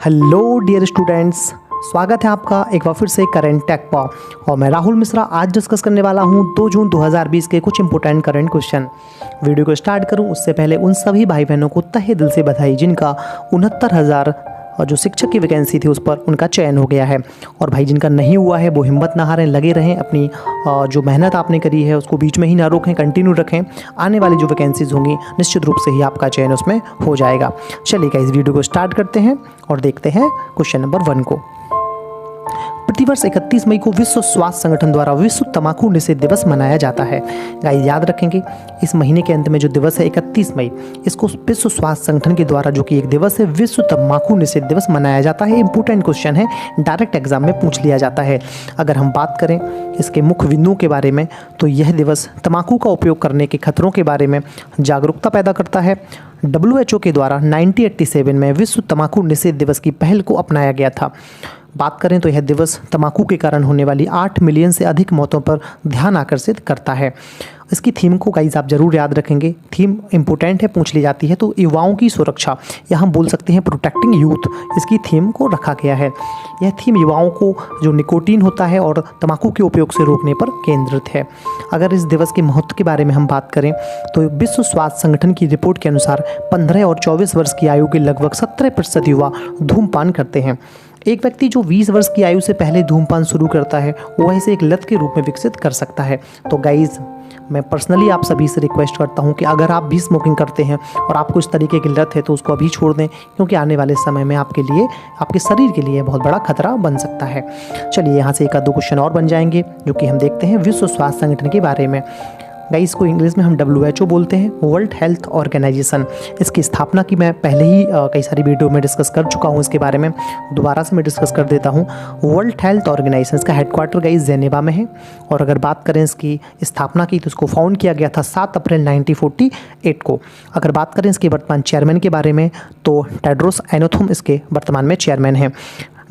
Hello dear students, स्वागत है आपका एक बार फिर से करेंट टेक पर। और मैं राहुल मिश्रा आज डिस्कस करने वाला हूं 2 जून 2020 के कुछ इंपॉर्टेंट करंट क्वेश्चन। वीडियो को स्टार्ट करूं उससे पहले उन सभी भाई बहनों को तहे दिल से बधाई जिनका 69,000 और जो शिक्षक की वैकेंसी थी उस पर उनका चयन हो गया है। और भाई जिनका नहीं हुआ है वो हिम्मत ना हारें, लगे रहें, अपनी जो मेहनत आपने करी है उसको बीच में ही ना रोकें, कंटिन्यू रखें। आने वाली जो वैकेंसीज होंगी निश्चित रूप से ही आपका चयन उसमें हो जाएगा। चलिए इस वीडियो को स्टार्ट करते हैं और देखते हैं क्वेश्चन नंबर 1 को। प्रतिवर्ष 31 मई को विश्व स्वास्थ्य संगठन द्वारा विश्व तंबाकू निषेध दिवस मनाया जाता है। गाइस याद रखेंगे इस महीने के अंत में जो दिवस है 31 मई, इसको विश्व स्वास्थ्य संगठन के द्वारा जो कि एक दिवस है विश्व तंबाकू निषेध दिवस मनाया जाता है। इंपॉर्टेंट क्वेश्चन है, डायरेक्ट एग्जाम में पूछ लिया जाता है। अगर हम बात करें इसके मुख्य बिंदुओं के बारे में तो यह दिवस तंबाकू का उपयोग करने के खतरों के बारे में जागरूकता पैदा करता है। WHO के द्वारा 1987 में विश्व तंबाकू निषेध दिवस की पहल को अपनाया गया था। बात करें तो यह दिवस तंबाकू के कारण होने वाली 8 मिलियन से अधिक मौतों पर ध्यान आकर्षित करता है। इसकी थीम को गाइस आप जरूर याद रखेंगे, थीम इंपॉर्टेंट है, पूछ ली जाती है। तो युवाओं की सुरक्षा या हम बोल सकते हैं प्रोटेक्टिंग यूथ, इसकी थीम को रखा गया है। यह थीम युवाओं को जो निकोटीन होता है और तंबाकू के उपयोग से रोकने पर केंद्रित है। अगर इस दिवस के महत्व के बारे में हम बात करें तो विश्व स्वास्थ्य संगठन की रिपोर्ट के अनुसार 15 और 24 वर्ष की आयु के लगभग 17% युवा धूमपान करते हैं। एक व्यक्ति जो 20 वर्ष की आयु से पहले धूमपान शुरू करता है वो इसे एक लत के रूप में विकसित कर सकता है। तो गाइज मैं पर्सनली आप सभी से रिक्वेस्ट करता हूं कि अगर आप भी स्मोकिंग करते हैं और आपको इस तरीके की लत है तो उसको अभी छोड़ दें, क्योंकि आने वाले समय में आपके लिए, आपके शरीर के लिए बहुत बड़ा खतरा बन सकता है। चलिए यहाँ से एक आध दो क्वेश्चन और बन जाएंगे जो कि हम देखते हैं विश्व स्वास्थ्य संगठन के बारे में। गाइस को इंग्लिश में हम WHO बोलते हैं, वर्ल्ड हेल्थ ऑर्गेनाइजेशन। इसकी स्थापना की मैं पहले ही कई सारी वीडियो में डिस्कस कर चुका हूँ, इसके बारे में दोबारा से मैं डिस्कस कर देता हूँ। वर्ल्ड हेल्थ ऑर्गेनाइजेशन इसका हेडक्वार्टर गाइस जेनेवा में है। और अगर बात करें इसकी स्थापना की तो इसको फाउंड किया गया था 7 अप्रैल 1948 को। अगर बात करें इसके वर्तमान चेयरमैन के बारे में तो टेड्रोस एनोथम इसके वर्तमान में चेयरमैन हैं।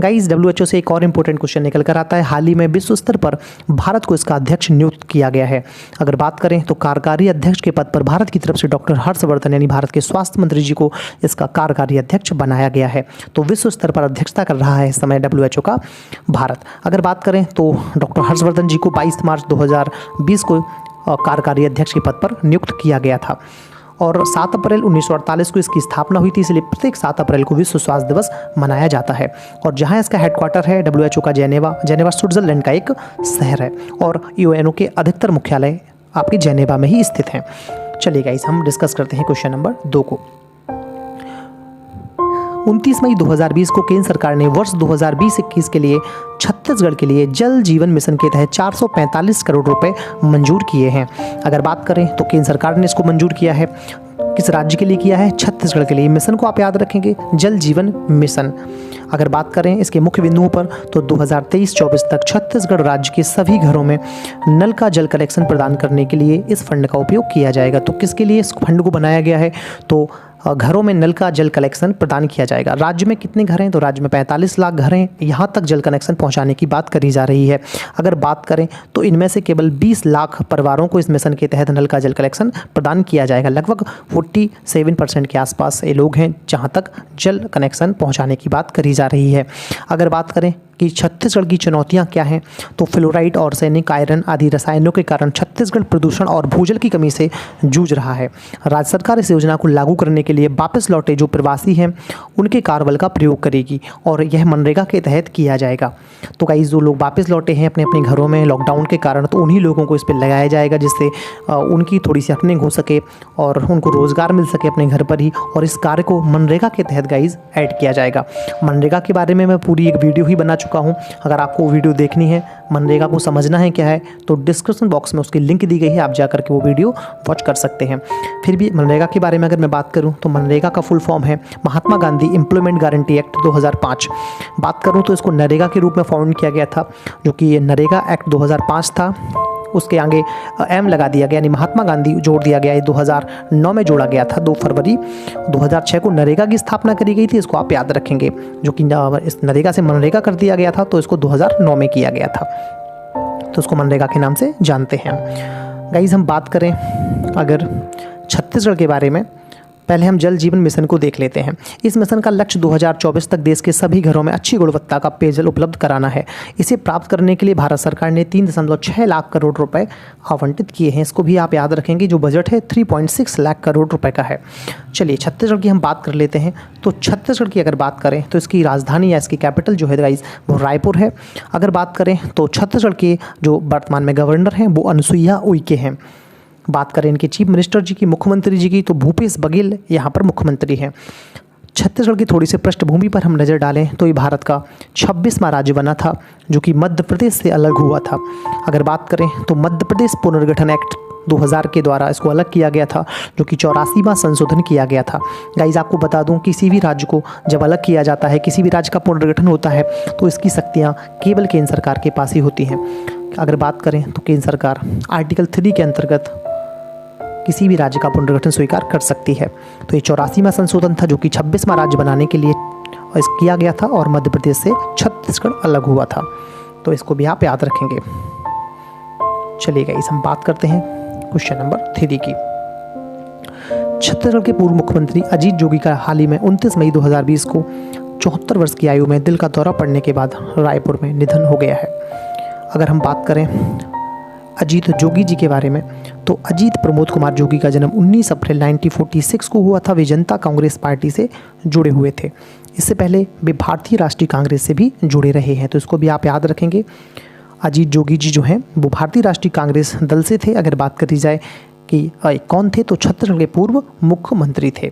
गाइस WHO से एक और इम्पोर्टेंट क्वेश्चन निकल कर आता है, हाल ही में विश्व स्तर पर भारत को इसका अध्यक्ष नियुक्त किया गया है। अगर बात करें तो कार्यकारी अध्यक्ष के पद पर भारत की तरफ से डॉक्टर हर्षवर्धन यानी भारत के स्वास्थ्य मंत्री जी को इसका कार्यकारी अध्यक्ष बनाया गया है। तो विश्व स्तर पर अध्यक्षता कर रहा है इस समय WHO का भारत। अगर बात करें तो डॉक्टर हर्षवर्धन जी को 22 मार्च 2020 को कार्यकारी अध्यक्ष के पद पर नियुक्त किया गया था। और 7 अप्रैल 1948 को इसकी स्थापना हुई थी, इसलिए प्रत्येक 7 अप्रैल को विश्व स्वास्थ्य दिवस मनाया जाता है। और जहां इसका हेडक्वार्टर है WHO का जेनेवा स्विट्जरलैंड का एक शहर है। और UNO के अधिकतर मुख्यालय आपके जेनेवा में ही स्थित हैं। चलिए गाइस हम डिस्कस करते हैं क्वेश्चन नंबर 2 को। 29 मई 2020 को केंद्र सरकार ने वर्ष 2020-21 के लिए छत्तीसगढ़ के लिए जल जीवन मिशन के तहत 445 करोड़ रुपए मंजूर किए हैं। अगर बात करें तो केंद्र सरकार ने इसको मंजूर किया है, किस राज्य के लिए किया है? छत्तीसगढ़ के लिए। मिशन को आप याद रखेंगे, जल जीवन मिशन। अगर बात करें इसके मुख्य बिंदुओं पर तो 2023-24 तक छत्तीसगढ़ राज्य के सभी घरों में नल का जल कनेक्शन प्रदान करने के लिए इस फंड का उपयोग किया जाएगा। तो किसके लिए इस फंड को बनाया गया है? तो घरों में नल का जल कनेक्शन प्रदान किया जाएगा। राज्य में कितने घर हैं? तो राज्य में 45 लाख घर हैं, यहाँ तक जल कनेक्शन पहुँचाने की बात करी जा रही है। अगर बात करें तो इनमें से केवल 20 लाख परिवारों को इस मिशन के तहत नल का जल कनेक्शन प्रदान किया जाएगा। लगभग 47% के आसपास ये लोग हैं जहाँ तक जल कनेक्शन पहुँचाने की बात करी जा रही है। अगर बात करें कि छत्तीसगढ़ की चुनौतियां क्या हैं तो फ्लोराइड, आर्सेनिक, आयरन आदि रसायनों के कारण छत्तीसगढ़ प्रदूषण और भूजल की कमी से जूझ रहा है। राज्य सरकार इस योजना को लागू करने के लिए वापस लौटे जो प्रवासी हैं उनके कार्यबल का प्रयोग करेगी और यह मनरेगा के तहत किया जाएगा। तो गाइस जो लोग वापस लौटे हैं अपने अपने घरों में लॉकडाउन के कारण, तो उन्हीं लोगों को इस पर लगाया जाएगा जिससे उनकी थोड़ी सी अर्निंग हो सके और उनको रोज़गार मिल सके अपने घर पर ही। और इस कार्य को मनरेगा के तहत गाइस ऐड किया जाएगा। मनरेगा के बारे में मैं पूरी एक वीडियो ही बना चुका हूँ। अगर आपको वीडियो देखनी है, मनरेगा को समझना है क्या है, तो डिस्क्रिप्शन बॉक्स में उसकी लिंक दी गई है, आप जाकर के वो वीडियो वॉच कर सकते हैं। फिर भी मनरेगा के बारे में अगर मैं बात करूं तो मनरेगा का फुल फॉर्म है Mahatma Gandhi employment guarantee act 2005। बात करूं तो इसको नरेगा के रूप में फाउंड किया गया था, जो कि ये नरेगा एक्ट 2005 था। उसके आगे एम लगा दिया गया यानी महात्मा गांधी जोड़ दिया गया। ये 2009 में जोड़ा गया था। 2 फरवरी 2006 को नरेगा की स्थापना करी गई थी, इसको आप याद रखेंगे, जो कि इस नरेगा से मनरेगा कर दिया गया था। तो इसको 2009 में किया गया था, तो इसको मनरेगा के नाम से जानते हैं। गाइस हम बात करें अगर छत्तीसगढ़ के बारे में पहले हम जल जीवन मिशन को देख लेते हैं। इस मिशन का लक्ष्य 2024 तक देश के सभी घरों में अच्छी गुणवत्ता का पेयजल उपलब्ध कराना है। इसे प्राप्त करने के लिए भारत सरकार ने 3.6 लाख करोड़ रुपए आवंटित किए हैं। इसको भी आप याद रखेंगे, जो बजट है 3.6 लाख करोड़ रुपए का है। चलिए छत्तीसगढ़ की हम बात कर लेते हैं। तो छत्तीसगढ़ की अगर बात करें तो इसकी राजधानी या इसकी कैपिटल जो है गाइस वो रायपुर है। अगर बात करें तो छत्तीसगढ़ के जो वर्तमान में गवर्नर हैं वो अनुसुईया उइके हैं। बात करें इनके चीफ मिनिस्टर जी की, मुख्यमंत्री जी की, तो भूपेश बघेल यहाँ पर मुख्यमंत्री हैं। छत्तीसगढ़ की थोड़ी सी पृष्ठभूमि पर हम नज़र डालें तो ये भारत का 26वां राज्य बना था, जो कि मध्य प्रदेश से अलग हुआ था। अगर बात करें तो मध्य प्रदेश पुनर्गठन एक्ट 2000 के द्वारा इसको अलग किया गया था, जो कि 84वां संशोधन किया गया था। गाइज आपको बता दूं, किसी भी राज्य को जब अलग किया जाता है, किसी भी राज्य का पुनर्गठन होता है, तो इसकी शक्तियाँ केवल केंद्र सरकार के पास ही होती हैं। अगर बात करें तो केंद्र सरकार आर्टिकल 3 के अंतर्गत किसी भी राज्य का पुनर्गठन स्वीकार कर सकती है। तो ये 84वां संशोधन था, जो कि 26वां राज्य बनाने के लिए किया गया था, और मध्य प्रदेश से छत्तीसगढ़ अलग हुआ था। तो इसको भी आप याद रखेंगे। चलिए गाइस हम बात करते हैं क्वेश्चन नंबर 3 की। छत्तीसगढ़ के पूर्व मुख्यमंत्री अजीत जोगी का हाल ही में 29 मई 2020 को 74 वर्ष की आयु में दिल का दौरा पड़ने के बाद रायपुर में निधन हो गया है। अगर हम बात करें अजीत जोगी जी के बारे में, तो अजीत प्रमोद कुमार जोगी का जन्म 19 अप्रैल 1946 को हुआ था। वे जनता कांग्रेस पार्टी से जुड़े हुए थे। इससे पहले वे भारतीय राष्ट्रीय कांग्रेस से भी जुड़े रहे हैं, तो इसको भी आप याद रखेंगे। अजीत जोगी जी जो हैं वो भारतीय राष्ट्रीय कांग्रेस दल से थे। अगर बात करी जाए कि कौन थे, तो छत्तीसगढ़ के पूर्व मुख्यमंत्री थे।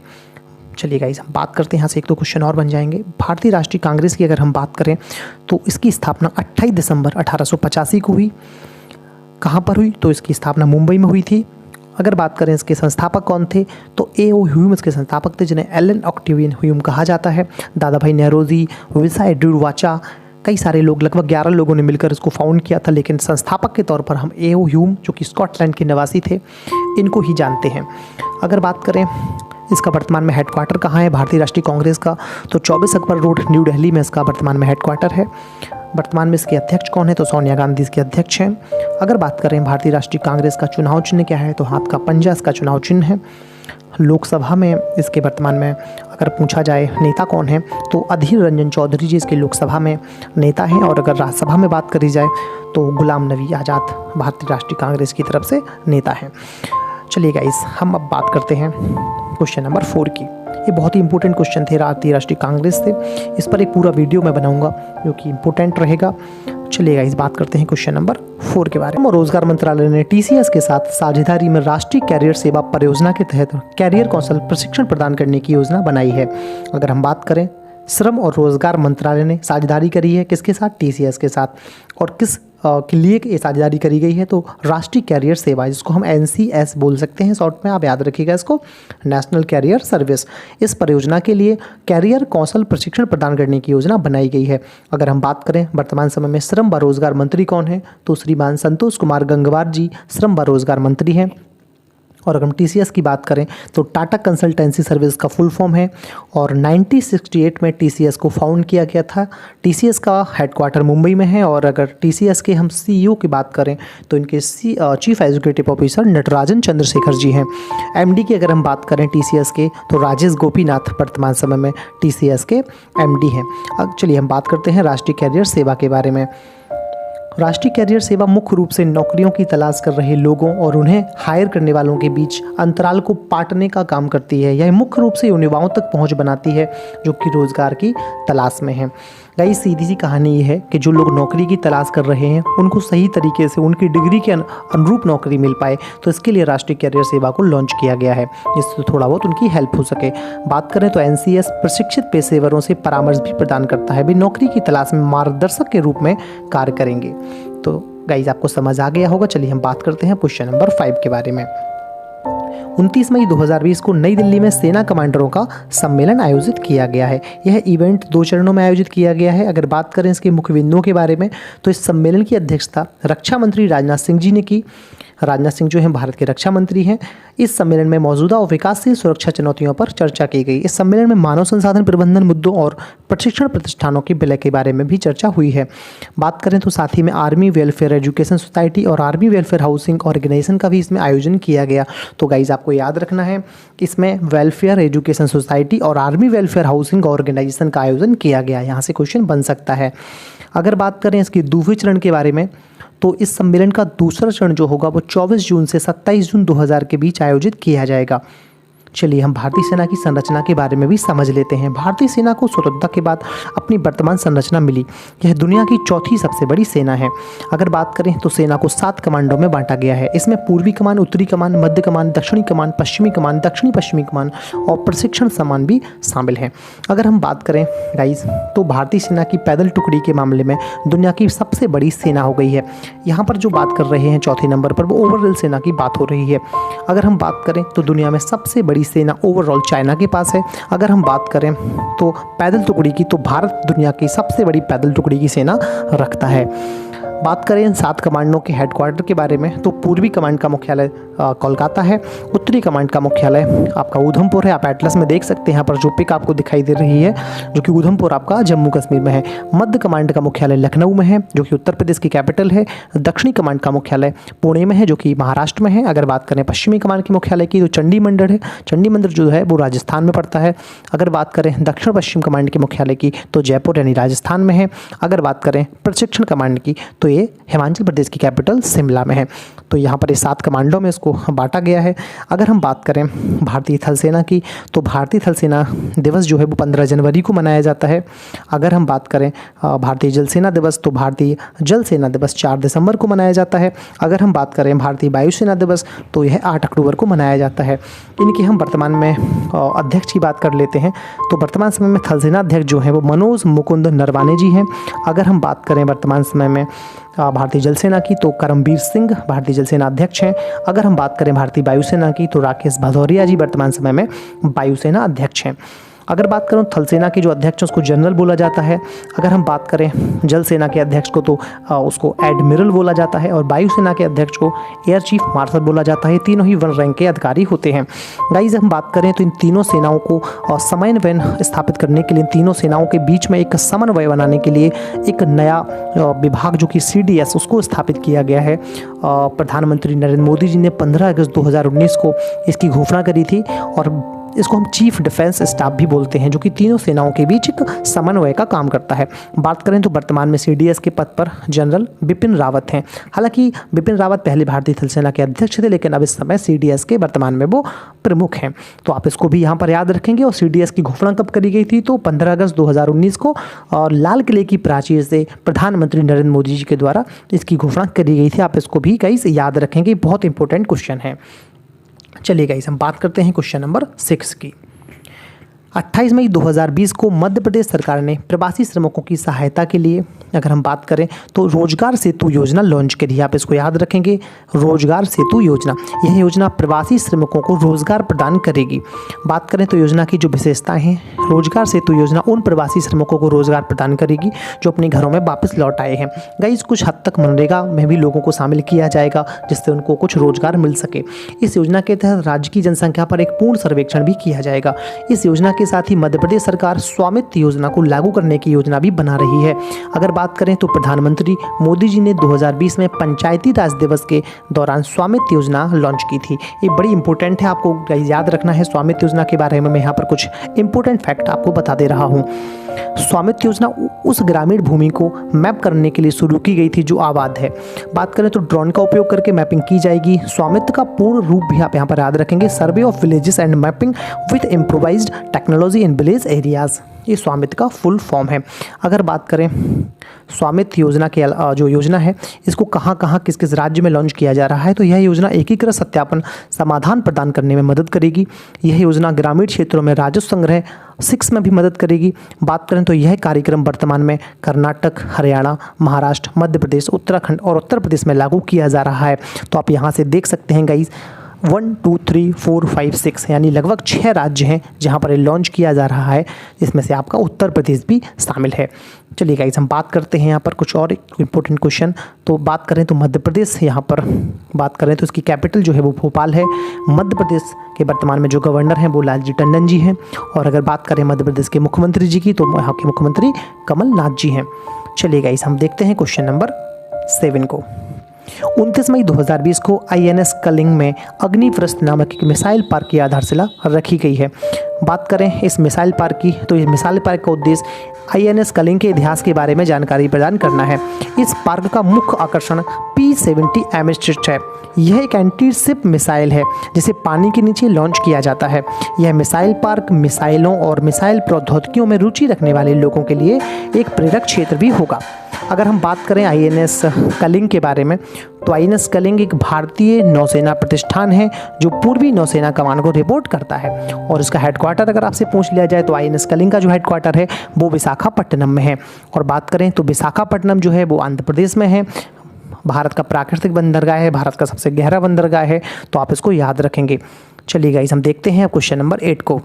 चलिए गाइस हम बात करते हैं, यहाँ से एक दो क्वेश्चन और बन जाएंगे। भारतीय राष्ट्रीय कांग्रेस की अगर हम बात करें तो इसकी स्थापना 28 दिसंबर 1885 को हुई। कहाँ पर हुई, तो इसकी स्थापना मुंबई में हुई थी। अगर बात करें इसके संस्थापक कौन थे, तो ए.ओ. ह्यूम इसके संस्थापक थे, जिन्हें एलन ऑक्टेवियन ह्यूम कहा जाता है। दादा भाई नौरोजी, विसाई ड्यूरवाचा, कई सारे लोग, लगभग 11 लोगों ने मिलकर इसको फाउंड किया था, लेकिन संस्थापक के तौर पर हम ए.ओ. ह्यूम, जो कि स्कॉटलैंड के निवासी थे, इनको ही जानते हैं। अगर बात करें इसका वर्तमान में हेडक्वार्टर कहाँ है भारतीय राष्ट्रीय कांग्रेस का, तो 24 अकबर रोड न्यू दिल्ली में इसका वर्तमान में हेडक्वार्टर है। वर्तमान में इसके अध्यक्ष कौन है, तो सोनिया गांधी इसके अध्यक्ष हैं। अगर बात करें भारतीय राष्ट्रीय कांग्रेस का चुनाव चिन्ह क्या है, तो हाथ का पंजा इसका चुनाव चिन्ह है। लोकसभा में इसके वर्तमान में अगर पूछा जाए नेता कौन है, तो अधीर रंजन चौधरी जी इसके लोकसभा में नेता हैं। और अगर राज्यसभा में बात करी जाए तो गुलाम नबी आज़ाद भारतीय राष्ट्रीय कांग्रेस की तरफ से नेता हैं। चलिए गाइस हम अब बात करते हैं क्वेश्चन नंबर 4 की। ये बहुत ही इंपॉर्टेंट क्वेश्चन थे भारतीय राष्ट्रीय कांग्रेस से। इस पर एक पूरा वीडियो मैं बनाऊंगा जो कि इंपॉर्टेंट रहेगा। चलिए गाइस बात करते हैं क्वेश्चन नंबर 4 के बारे में। रोजगार मंत्रालय ने टीसीएस के साथ साझेदारी में राष्ट्रीय कैरियर सेवा परियोजना के तहत कैरियर कौशल प्रशिक्षण प्रदान करने की योजना बनाई है। अगर हम बात करें, श्रम और रोजगार मंत्रालय ने साझेदारी करी है किसके साथ, टीसीएस के साथ। और किस के लिए ये साझेदारी करी गई है, तो राष्ट्रीय कैरियर सेवा, जिसको हम एनसीएस बोल सकते हैं शॉर्ट में, आप याद रखिएगा इसको, नेशनल कैरियर सर्विस। इस परियोजना के लिए कैरियर कौशल प्रशिक्षण प्रदान करने की योजना बनाई गई है। अगर हम बात करें वर्तमान समय में श्रम व रोजगार मंत्री कौन है, तो श्रीमान संतोष कुमार गंगवार जी श्रम व रोजगार मंत्री हैं। और अगर हम टीसीएस की बात करें तो टाटा कंसल्टेंसी सर्विस का फुल फॉर्म है, और 1968 में टीसीएस को फाउंड किया गया था। टीसीएस का हेडक्वार्टर मुंबई में है। और अगर टीसीएस के हम सीईओ की बात करें तो इनके chief executive officer Natarajan Chandrasekaran ji हैं। एमडी की अगर हम बात करें टीसीएस के, तो राजेश गोपीनाथ वर्तमान समय में टीसीएस के एमडी हैं। अब चलिए हम बात करते हैं राष्ट्रीय कैरियर सेवा के बारे में। राष्ट्रीय कैरियर सेवा मुख्य रूप से नौकरियों की तलाश कर रहे लोगों और उन्हें हायर करने वालों के बीच अंतराल को पाटने का काम करती है। यह मुख्य रूप से उन युवाओं तक पहुंच बनाती है जो कि रोजगार की तलाश में हैं। गाइस सीधी सी कहानी ये है कि जो लोग नौकरी की तलाश कर रहे हैं उनको सही तरीके से उनकी डिग्री के अनुरूप नौकरी मिल पाए, तो इसके लिए राष्ट्रीय कैरियर सेवा को लॉन्च किया गया है, जिससे थोड़ा बहुत उनकी हेल्प हो सके। बात करें तो एनसीएस प्रशिक्षित पेशेवरों से परामर्श भी प्रदान करता है। वे नौकरी की तलाश में मार्गदर्शक के रूप में कार्य करेंगे। तो गाइस आपको समझ आ गया होगा। चलिए हम बात करते हैं क्वेश्चन नंबर 5 के बारे में। 29 मई 2020 को नई दिल्ली में सेना कमांडरों का सम्मेलन आयोजित किया गया है। यह इवेंट 2 चरणों में आयोजित किया गया है। अगर बात करें इसके मुख्य बिंदुओं के बारे में, तो इस सम्मेलन की अध्यक्षता रक्षा मंत्री राजनाथ सिंह जी ने की। राजनाथ सिंह जो हैं भारत के रक्षा मंत्री हैं। इस सम्मेलन में मौजूदा और विकासशील सुरक्षा चुनौतियों पर चर्चा की गई। इस सम्मेलन में मानव संसाधन प्रबंधन मुद्दों और प्रशिक्षण प्रतिष्ठानों के विलय के बारे में भी चर्चा हुई है। बात करें तो साथ ही में आर्मी वेलफेयर एजुकेशन सोसाइटी और आर्मी वेलफेयर हाउसिंग ऑर्गेनाइजेशन का भी इसमें आयोजन किया गया। तो गाइज आपको याद रखना है इसमें वेलफेयर एजुकेशन सोसाइटी और आर्मी वेलफेयर हाउसिंग ऑर्गेनाइजेशन का आयोजन किया गया। यहाँ से क्वेश्चन बन सकता है। अगर बात करें इसकी दूसरे चरण के बारे में तो इस सम्मेलन का दूसरा चरण जो होगा वो 24 जून से 27 जून 2000 के बीच आयोजित किया जाएगा। चलिए हम भारतीय सेना की संरचना के बारे में भी समझ लेते हैं। भारतीय सेना को स्वतंत्रता के बाद अपनी वर्तमान संरचना मिली। यह दुनिया की चौथी सबसे बड़ी सेना है। अगर बात करें तो सेना को 7 कमांडों में बांटा गया है। इसमें पूर्वी कमान, उत्तरी कमान, मध्य कमान, दक्षिणी कमान, पश्चिमी कमान, दक्षिणी पश्चिमी कमान और प्रशिक्षण कमान भी शामिल हैं। अगर हम बात करें गाइज तो भारतीय सेना की पैदल टुकड़ी के मामले में दुनिया की सबसे बड़ी सेना हो गई है। यहाँ पर जो बात कर रहे हैं चौथे नंबर पर वो ओवरऑल सेना की बात हो रही है। अगर हम बात करें तो दुनिया में सबसे बड़ी सेना ओवरऑल चाइना के पास है। अगर हम बात करें तो पैदल टुकड़ी की तो भारत दुनिया की सबसे बड़ी पैदल टुकड़ी की सेना रखता है। बात करें इन 7 कमांडों के हेडक्वार्टर के बारे में तो पूर्वी कमांड का मुख्यालय कोलकाता है। उत्तरी कमांड का मुख्यालय आपका उधमपुर है। आप एटलस में देख सकते हैं यहाँ पर जो पिक आपको दिखाई दे रही है जो कि उधमपुर आपका जम्मू कश्मीर में है। मध्य कमांड का मुख्यालय लखनऊ में है जो कि उत्तर प्रदेश की कैपिटल है। दक्षिणी कमांड का मुख्यालय पुणे में है जो कि महाराष्ट्र में है। अगर बात करें पश्चिमी कमांड के मुख्यालय की तो चंडीमंदिर है। चंडीमंदिर जो है वो राजस्थान में पड़ता है। अगर बात करें दक्षिण पश्चिम कमांड के मुख्यालय की तो जयपुर यानी राजस्थान में है। अगर बात करें प्रशिक्षण कमांड की तो ये हिमाचल प्रदेश की कैपिटल शिमला में है। तो यहाँ पर ये 7 कमांडों में इसको बांटा गया है। अगर हम बात करें भारतीय थल सेना की तो भारतीय थल सेना दिवस जो है वो 15 जनवरी को मनाया जाता है। अगर हम बात करें भारतीय जल सेना दिवस तो भारतीय जल सेना दिवस 4 दिसंबर को मनाया जाता है। अगर हम बात करें भारतीय वायुसेना दिवस तो यह 8 अक्टूबर को मनाया जाता है। इनकी हम वर्तमान में अध्यक्ष की बात कर लेते हैं तो वर्तमान समय में थल सेना अध्यक्ष जो है वो मनोज मुकुंद नरवाने जी हैं। अगर हम बात करें वर्तमान समय में भारतीय जल सेना की तो करमबीर सिंह भारतीय जल सेना अध्यक्ष हैं। अगर हम बात करें भारतीय वायुसेना की तो राकेश भदौरिया जी वर्तमान समय में वायुसेना अध्यक्ष हैं। अगर बात करूँ थल सेना के जो अध्यक्ष हैं उसको जनरल बोला जाता है। अगर हम बात करें जल सेना के अध्यक्ष को तो उसको एडमिरल बोला जाता है और वायुसेना के अध्यक्ष को एयर चीफ मार्शल बोला जाता है। तीनों ही 1 रैंक के अधिकारी होते हैं। गाइज हम बात करें तो इन तीनों सेनाओं को समन्वय स्थापित करने के लिए तीनों सेनाओं के बीच में एक समन्वय बनाने के लिए एक नया विभाग जो कि CDS उसको स्थापित किया गया है। प्रधानमंत्री नरेंद्र मोदी जी ने 15 अगस्त 2019 को इसकी घोषणा करी थी और इसको हम चीफ डिफेंस स्टाफ भी बोलते हैं जो कि तीनों सेनाओं के बीच एक समन्वय का काम करता है। बात करें तो वर्तमान में CDS के पद पर जनरल बिपिन रावत हैं। हालांकि बिपिन रावत पहले भारतीय थल सेना के अध्यक्ष थे लेकिन अब इस समय CDS के वर्तमान में वो प्रमुख हैं। तो आप इसको भी यहाँ पर याद रखेंगे। और CDS की घोषणा कब करी गई थी तो 15 अगस्त 2019 को और लाल किले की प्राचीर से प्रधानमंत्री नरेंद्र मोदी जी के द्वारा इसकी घोषणा करी गई थी। आप इसको भी गाइस याद रखेंगे, बहुत इंपॉर्टेंट क्वेश्चन है। चलिए गाइस हम बात करते हैं क्वेश्चन नंबर 6 की। 28 मई 2020 को मध्य प्रदेश सरकार ने प्रवासी श्रमिकों की सहायता के लिए अगर हम बात करें तो रोजगार सेतु योजना लॉन्च करी है। आप इसको याद रखेंगे, रोजगार सेतु योजना। यह योजना प्रवासी श्रमिकों को रोजगार प्रदान करेगी। बात करें तो योजना की जो विशेषताएं हैं, रोजगार सेतु योजना उन प्रवासी श्रमिकों को रोजगार प्रदान करेगी जो अपने घरों में वापस लौट आए हैं। गाइस कुछ हद तक मनरेगा में भी लोगों को शामिल किया जाएगा जिससे उनको कुछ रोजगार मिल सके। इस योजना के तहत राज्य की जनसंख्या पर एक पूर्ण सर्वेक्षण भी किया जाएगा। इस योजना के साथ ही मध्य प्रदेश सरकार स्वामित्व योजना को लागू करने की योजना भी बना रही है। अगर बात करें तो प्रधानमंत्री मोदी जी ने 2020 में पंचायती राज दिवस के दौरान स्वामित्व योजना लॉन्च की थी। ये बड़ी इंपॉर्टेंट है, आपको याद रखना है। स्वामित्व योजना के बारे में मैं यहाँ पर कुछ इंपॉर्टेंट फैक्ट आपको बता दे रहा हूँ। स्वामित्व योजना उस ग्रामीण भूमि को मैप करने के लिए शुरू की गई थी जो आबाद है। बात करें तो ड्रोन का उपयोग करके मैपिंग की जाएगी। स्वामित्व का पूर्ण रूप भी आप यहाँ पर याद रखेंगे, survey of villages and mapping with improvised technology in village areas. ये स्वामित्व का फुल फॉर्म है। अगर बात करें स्वामित्व योजना के जो योजना है इसको कहाँ कहाँ किस किस राज्य में लॉन्च किया जा रहा है तो यह योजना एकीकृत सत्यापन समाधान प्रदान करने में मदद करेगी। यह योजना ग्रामीण क्षेत्रों में राजस्व संग्रह 6 में भी मदद करेगी। बात करें तो यह कार्यक्रम वर्तमान में कर्नाटक, हरियाणा, महाराष्ट्र, मध्य प्रदेश, उत्तराखंड और उत्तर प्रदेश में लागू किया जा रहा है। तो आप यहाँ से देख सकते हैं गाइस 1 2 3 4 5 6 यानी लगभग 6 राज्य हैं जहां पर ये लॉन्च किया जा रहा है, जिसमें से आपका उत्तर प्रदेश भी शामिल है। चलिए गाइस, हम बात करते हैं यहाँ पर कुछ और इम्पोर्टेंट क्वेश्चन। तो बात करें तो मध्य प्रदेश, यहाँ पर बात करें तो इसकी कैपिटल जो है वो भोपाल है। मध्य प्रदेश के वर्तमान में जो गवर्नर हैं वो लालजी टंडन जी हैं। और अगर बात करें मध्य प्रदेश के मुख्यमंत्री जी की, तो यहाँ के मुख्यमंत्री कमलनाथ जी हैं। चलिए गाइस, हम देखते हैं क्वेश्चन नंबर 7 को। 29 मई 2020 को INS कलिंग में अग्निप्रस्थ नामक एक मिसाइल पार्क की आधारशिला रखी गई है। बात करें इस मिसाइल पार्क की, तो इस मिसाइल पार्क का उद्देश्य INS कलिंग के इतिहास के बारे में जानकारी प्रदान करना है। इस पार्क का मुख्य आकर्षण P-70 एमिस्टिस्ट है। यह एक एंटी शिप मिसाइल है जिसे पानी के नीचे लॉन्च किया जाता है। यह मिसाइल पार्क मिसाइलों और मिसाइल प्रौद्योगिकियों में रुचि रखने वाले लोगों के लिए एक प्रेरक क्षेत्र भी होगा। अगर हम बात करें INS कलिंग के बारे में, तो INS कलिंग एक भारतीय नौसेना प्रतिष्ठान है जो पूर्वी नौसेना कमान को रिपोर्ट करता है। और इसका हेडक्वार्टर अगर आपसे पूछ लिया जाए तो INS कलिंग का जो हेडक्वार्टर है वो विशाखापट्टनम में है। और बात करें तो विशाखापट्टनम जो है वो आंध्र प्रदेश में है। भारत का प्राकृतिक बंदरगाह है, भारत का सबसे गहरा बंदरगाह है, तो आप इसको याद रखेंगे। चलिए गाइस, हम देखते हैं क्वेश्चन नंबर 8 को।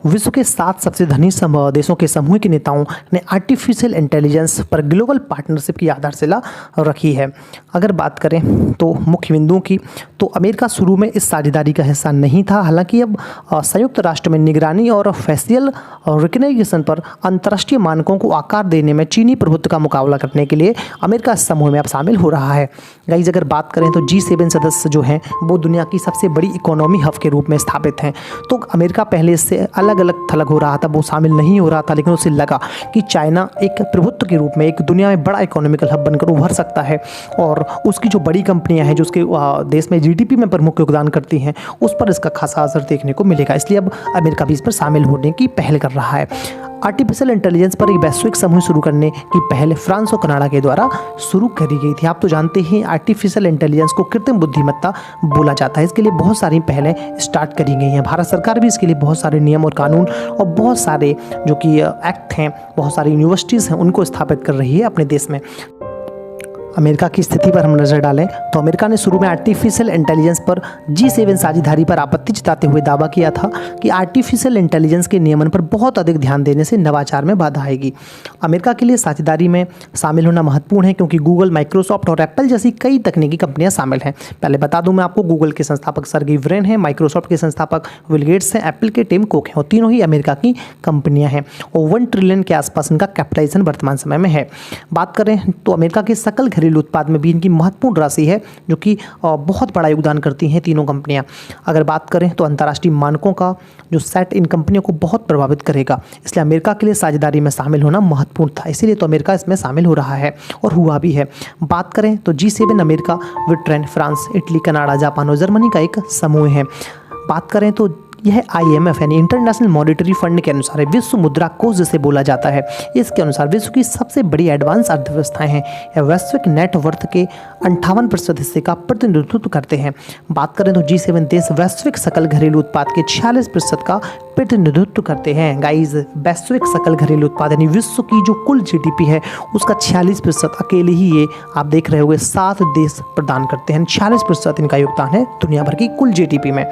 विश्व के 7 सबसे धनी देशों के समूह के नेताओं ने आर्टिफिशियल इंटेलिजेंस पर ग्लोबल पार्टनरशिप की आधारशिला रखी है। अगर बात करें तो मुख्य बिंदुओं की, तो अमेरिका शुरू में इस साझेदारी का हिस्सा नहीं था। हालांकि अब संयुक्त राष्ट्र में निगरानी और फेशियल रिकग्निशन पर अंतर्राष्ट्रीय मानकों को आकार देने में चीनी प्रभुत्व का मुकाबला करने के लिए अमेरिका इस समूह में अब शामिल हो रहा है। गाइस, अगर बात करें तो G7 सदस्य जो हैं वो दुनिया की सबसे बड़ी इकोनॉमी हब के रूप में स्थापित हैं। तो अमेरिका पहले इससे अलग अलग थलग हो रहा था, वो शामिल नहीं हो रहा था, लेकिन उसे लगा कि चाइना एक प्रभुत्व के रूप में एक दुनिया में बड़ा इकोनॉमिकल हब बनकर उभर सकता है। और उसकी जो बड़ी कंपनियां हैं जो उसके देश में GDP में प्रमुख योगदान करती हैं, उस पर इसका खासा असर देखने को मिलेगा। इसलिए अब अमेरिका भी इस पर शामिल होने की पहल कर रहा है। आर्टिफिशियल इंटेलिजेंस पर एक वैश्विक समूह शुरू करने की पहल फ्रांस और कनाडा के द्वारा शुरू करी गई थी। आप तो जानते हैं आर्टिफिशियल इंटेलिजेंस को कृत्रिम बुद्धिमत्ता बोला जाता है। इसके लिए बहुत सारी पहलें स्टार्ट करी गई हैं। भारत सरकार भी इसके लिए बहुत सारे नियम और कानून और बहुत सारे जो कि एक्ट हैं, बहुत सारी यूनिवर्सिटीज़ हैं, उनको स्थापित कर रही है अपने देश में। अमेरिका की स्थिति पर हम नज़र डालें तो अमेरिका ने शुरू में आर्टिफिशियल इंटेलिजेंस पर G7 साझेदारी पर आपत्ति जताते हुए दावा किया था कि आर्टिफिशियल इंटेलिजेंस के नियमन पर बहुत अधिक ध्यान देने से नवाचार में बाधा आएगी। अमेरिका के लिए साझेदारी में शामिल होना महत्वपूर्ण है क्योंकि गूगल, माइक्रोसॉफ्ट और एप्पल जैसी कई तकनीकी कंपनियां शामिल हैं। पहले बता दूं मैं आपको, गूगल के संस्थापक सर्गेई ब्रिन हैं, माइक्रोसॉफ्ट के संस्थापक बिल गेट्स हैं, एप्पल के टिम कुक हैं और तीनों ही अमेरिका की कंपनियां हैं और 1 ट्रिलियन के आसपास इनका कैपिटलाइजेशन वर्तमान समय में है। बात करें तो अमेरिका के सकल घरेलू उत्पाद में भी इनकी महत्वपूर्ण राशि है जो कि बहुत बड़ा योगदान करती हैं तीनों कंपनियां। अगर बात करें तो अंतर्राष्ट्रीय मानकों का जो सेट इन कंपनियों को बहुत प्रभावित करेगा, इसलिए अमेरिका के लिए साझेदारी में शामिल होना महत्वपूर्ण था। इसीलिए तो अमेरिका इसमें शामिल हो रहा है और हुआ भी है। बात करें तो G7 America, Britain, France, Italy, Canada, Japan और जर्मनी का एक समूह है। बात करें तो यह IMF यानी इंटरनेशनल मॉनेटरी फंड के अनुसार है, विश्व मुद्रा कोष जिसे बोला जाता है। इसके अनुसार विश्व की सबसे बड़ी एडवांस अर्थव्यवस्थाएं हैं। यह वैश्विक नेटवर्थ के 58% हिस्से का प्रतिनिधित्व करते हैं। बात करें तो G7 देश वैश्विक सकल घरेलू उत्पाद के 46% का प्रतिनिधित्व करते हैं। गाइस, वैश्विक सकल घरेलू उत्पाद यानी विश्व की जो कुल GDP है उसका 46% अकेले ही ये आप देख रहे होंगे 7 देश प्रदान करते हैं। 46% इनका योगदान है दुनिया भर की कुल GDP में।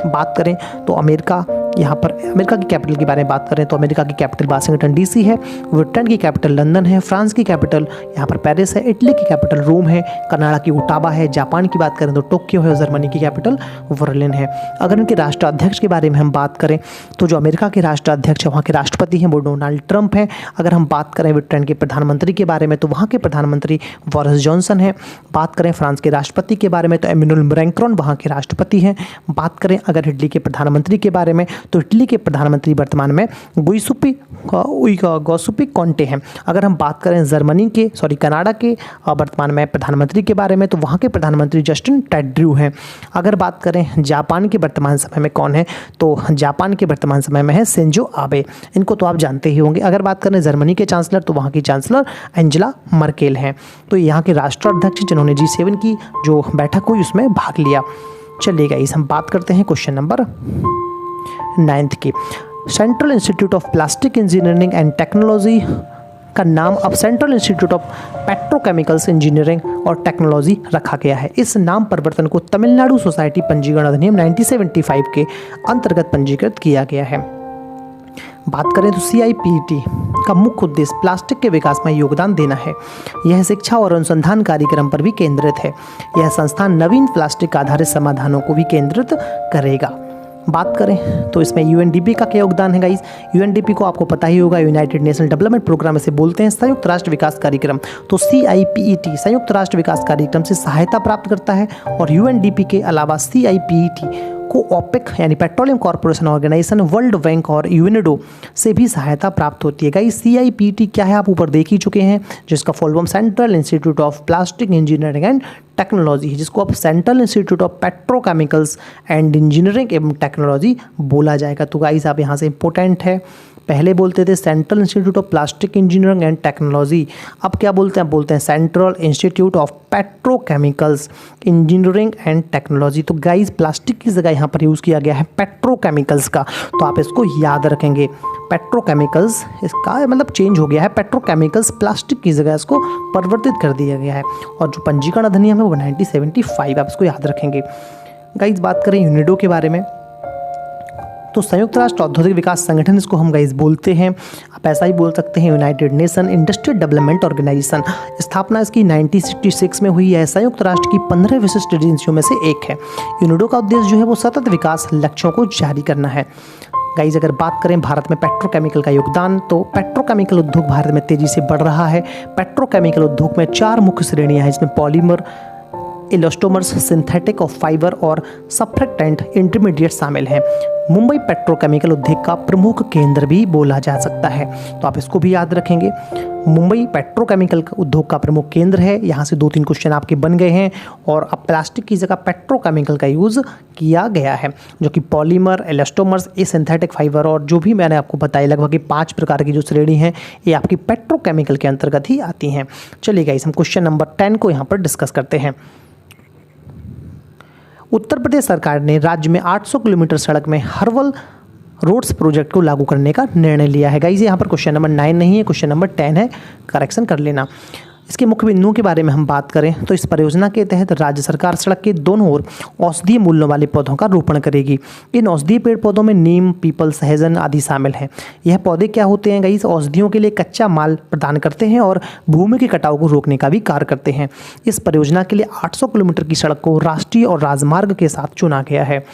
बात करें तो अमेरिका, यहाँ पर अमेरिका की कैपिटल के बारे में बात करें तो अमेरिका की कैपिटल वाशिंगटन DC है, ब्रिटेन की कैपिटल लंदन है, फ्रांस की कैपिटल यहाँ पर पेरिस है, इटली की कैपिटल रोम है, कनाडा की ओटावा है, जापान की बात करें तो टोक्यो है और जर्मनी की कैपिटल बर्लिन है। अगर इनके राष्ट्राध्यक्ष के बारे में हम बात करें तो जो अमेरिका के राष्ट्राध्यक्ष है वहाँ के राष्ट्रपति हैं वो डोनाल्ड ट्रंप हैं। अगर हम बात करें ब्रिटेन के प्रधानमंत्री के बारे में तो वहाँ के प्रधानमंत्री बोरिस जॉनसन हैं। बात करें फ्रांस के राष्ट्रपति के बारे में तो एमेनुएल मैक्रोन वहाँ के राष्ट्रपति हैं। बात करें अगर इटली के प्रधानमंत्री के बारे में तो इटली के प्रधानमंत्री वर्तमान में गौसुपी कोंटे हैं। अगर हम बात करें कनाडा के वर्तमान में प्रधानमंत्री के बारे में तो वहाँ के प्रधानमंत्री जस्टिन ट्रूडो हैं। अगर बात करें जापान के वर्तमान समय में कौन है तो जापान के वर्तमान समय में है शिंजो आबे, इनको तो आप जानते ही होंगे। अगर बात करें जर्मनी के चांसलर तो वहाँ की चांसलर एंजेला मर्केल हैं। तो यहाँ के राष्ट्राध्यक्ष जिन्होंने G7 की जो बैठक हुई उसमें भाग लिया। चलिए गाइस, हम बात करते हैं क्वेश्चन नंबर 9 की। Central institute of plastic engineering and technology का नाम अब central institute of petrochemicals engineering और टेक्नोलॉजी रखा गया है। इस नाम परिवर्तन को तमिलनाडु सोसाइटी पंजीकरण अधिनियम 1975 के अंतर्गत पंजीकृत किया गया है। बात करें तो CIPET का मुख्य उद्देश्य प्लास्टिक के विकास में योगदान देना है। यह शिक्षा और अनुसंधान कार्यक्रम पर भी केंद्रित है। यह संस्थान नवीन प्लास्टिक आधारित समाधानों को भी केंद्रित करेगा। बात करें तो इसमें UNDP का क्या योगदान है गाइस। UNDP को आपको पता ही होगा, यूनाइटेड नेशन डेवलपमेंट प्रोग्राम इसे बोलते हैं, संयुक्त राष्ट्र विकास कार्यक्रम। तो CIPET संयुक्त राष्ट्र विकास कार्यक्रम से सहायता प्राप्त करता है और UNDP के अलावा CIPET को OPEC यानी petroleum corporation organisation, World Bank और यूनिडो से भी सहायता प्राप्त होती है। गाइस CIPET क्या है आप ऊपर देख ही चुके हैं, जिसका full form central institute of plastic engineering and technology है, जिसको अब central institute of petrochemicals and engineering एवं टेक्नोलॉजी बोला जाएगा। तो गाइस आप यहाँ से इंपॉर्टेंट है, पहले बोलते थे central institute of plastic engineering and technology, अब क्या बोलते हैं, बोलते हैं central institute of petrochemicals engineering and technology. तो गाइस प्लास्टिक की जगह यहाँ पर यूज़ किया गया है पेट्रोकेमिकल्स का, तो आप इसको याद रखेंगे। पेट्रोकेमिकल्स इसका मतलब चेंज हो गया है, पेट्रोकेमिकल्स प्लास्टिक की जगह इसको परिवर्तित कर दिया गया है। और जो पंजीकरण अधिनियम है वो 1975, आप इसको याद रखेंगे। गाइस बात करें यूनिडो के बारे में, तो संयुक्त राष्ट्र औद्योगिक विकास संगठन इसको हम गाइस बोलते हैं, आप ऐसा ही बोल सकते हैं United Nation Industrial Development Organisation. स्थापना इसकी 1966 में हुई है। संयुक्त राष्ट्र की 15 विशिष्ट एजेंसियों में से एक है। यूनिडो का उद्देश्य जो है वो सतत विकास लक्ष्यों को जारी करना है। गाइज अगर बात करें भारत में पेट्रोकेमिकल का योगदान, तो पेट्रोकेमिकल उद्योग भारत में तेजी से बढ़ रहा है। पेट्रोकेमिकल उद्योग में 4 मुख्य श्रेणियां हैं, जिसमें पॉलीमर, इलास्टोमर्स, सिंथेटिक और फाइबर और सब्सट्रेट इंटरमीडिएट शामिल हैं। मुंबई पेट्रोकेमिकल उद्योग का प्रमुख केंद्र भी बोला जा सकता है, तो आप इसको भी याद रखेंगे। मुंबई पेट्रोकेमिकल उद्योग का प्रमुख केंद्र है। यहाँ से 2-3 क्वेश्चन आपके बन गए हैं। और अब प्लास्टिक की जगह पेट्रोकेमिकल का यूज़ किया गया है, जो कि पॉलीमर, इलास्टोमर्स, ए सिंथेटिक फाइबर और जो भी मैंने आपको बताया लगभग 5 प्रकार की जो श्रेणी हैं ये आपकी पेट्रोकेमिकल के अंतर्गत ही आती हैं। चलिए गाइस हम क्वेश्चन नंबर 10 को यहाँ पर डिस्कस करते हैं। उत्तर प्रदेश सरकार ने राज्य में 800 किलोमीटर सड़क में हर्बल रोड्स प्रोजेक्ट को लागू करने का निर्णय लिया है। गाइस यहाँ पर क्वेश्चन नंबर 9 नहीं है, क्वेश्चन नंबर 10 है, करेक्शन कर लेना। इसके मुख्य बिंदुओं के बारे में हम बात करें तो इस परियोजना के तहत राज्य सरकार सड़क के दोनों ओर औषधीय मूल्यों वाले पौधों का रोपण करेगी। इन औषधीय पेड़ पौधों में नीम, पीपल, सहजन आदि शामिल हैं। यह पौधे क्या होते हैं गाइस, औषधियों के लिए कच्चा माल प्रदान करते हैं और भूमि के कटाव को रोकने का भी कार्य करते हैं। इस परियोजना के लिए 800 किलोमीटर की सड़क को राष्ट्रीय और राजमार्ग के साथ चुना गया है।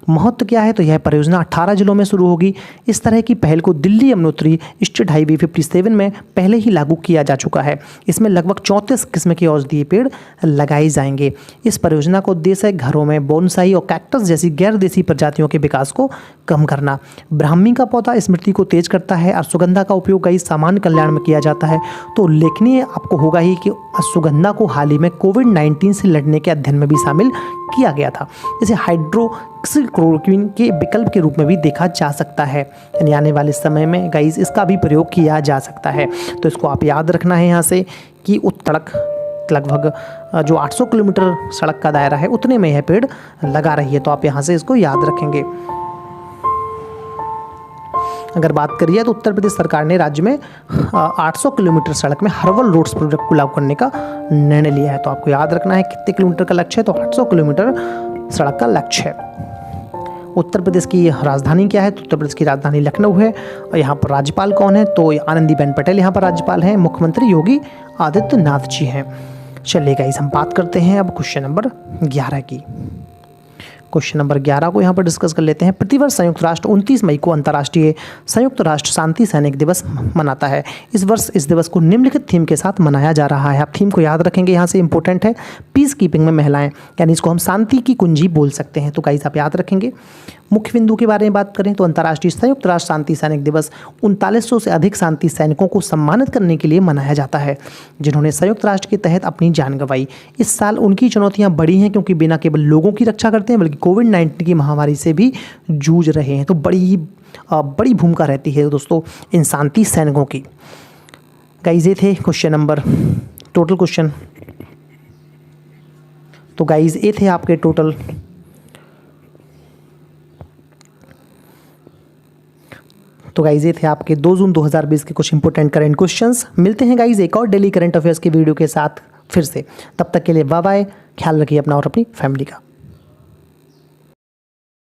महत्व क्या है, तो यह परियोजना 18 जिलों में शुरू होगी। इस तरह की पहल को दिल्ली यमुनोत्री स्टेट हाईवे 57 में पहले ही लागू किया जा चुका है। इसमें लगभग 34 किस्म के औषधीय पेड़ लगाए जाएंगे। इस परियोजना का उद्देश्य है घरों में बोनसाई और कैक्टस जैसी गैर देसी प्रजातियों के विकास को कम करना। ब्राह्मी का पौधा स्मृति को तेज करता है। अश्वगंधा का उपयोग कई सामान्य कल्याण में किया जाता है। तो उल्लेखनीय आपको होगा ही कि अश्वगंधा को हाल ही में कोविड-19 से लड़ने के अध्ययन में भी शामिल किया गया था। इसे हाइड्रोक्सीक्लोरोक्विन के विकल्प के रूप में भी देखा जा सकता है, यानी आने वाले समय में गाइस इसका भी प्रयोग किया जा सकता है। तो इसको आप याद रखना है यहाँ से कि सड़क लगभग जो 800 किलोमीटर सड़क का दायरा है उतने में यह पेड़ लगा रही है, तो आप यहाँ से इसको याद रखेंगे। अगर बात करिए तो उत्तर प्रदेश सरकार ने राज्य में 800 किलोमीटर सड़क में हर्बल रोड्स प्रोजेक्ट को लागू करने का निर्णय लिया है। तो आपको याद रखना है कितने किलोमीटर का लक्ष्य है, तो 800 किलोमीटर सड़क का लक्ष्य है। उत्तर प्रदेश की राजधानी क्या है, तो उत्तर प्रदेश की राजधानी लखनऊ है। और यहाँ पर राज्यपाल कौन है, तो आनंदीबेन पटेल यहाँ पर राज्यपाल हैं। मुख्यमंत्री योगी आदित्यनाथ जी हैं। चलिए गाइस हम बात करते हैं अब क्वेश्चन नंबर 11 की। क्वेश्चन नंबर 11 को यहाँ पर डिस्कस कर लेते हैं। प्रतिवर्ष संयुक्त राष्ट्र 29 मई को अंतर्राष्ट्रीय संयुक्त राष्ट्र शांति सैनिक दिवस मनाता है। इस वर्ष इस दिवस को निम्नलिखित थीम के साथ मनाया जा रहा है। आप थीम को याद रखेंगे, यहाँ से इंपॉर्टेंट है पीस कीपिंग में महिलाएं, यानी इसको हम शांति की कुंजी बोल सकते हैं। तो गाइस आप याद रखेंगे। मुख्य बिंदु के बारे में बात करें तो अंतर्राष्ट्रीय संयुक्त राष्ट्र शांति सैनिक दिवस 3900 से अधिक शांति सैनिकों को सम्मानित करने के लिए मनाया जाता है, जिन्होंने संयुक्त राष्ट्र के तहत अपनी जान गंवाई। इस साल उनकी चुनौतियां बड़ी हैं, क्योंकि बिना केवल लोगों की रक्षा करते हैं बल्कि कोविड-19 की महामारी से भी जूझ रहे हैं। तो बड़ी भूमिका रहती है दोस्तों इन शांति सैनिकों की। गाइस ये थे क्वेश्चन नंबर टोटल क्वेश्चन। तो गाइस ये थे आपके टोटल तो गाइज ये थे आपके 2 जून 2020 के कुछ इंपॉर्टेंट करंट क्वेश्चंस। मिलते हैं गाइज एक और डेली करंट अफेयर्स की वीडियो के साथ फिर से। तब तक के लिए बाय बाय, ख्याल रखिए अपना और अपनी फैमिली का।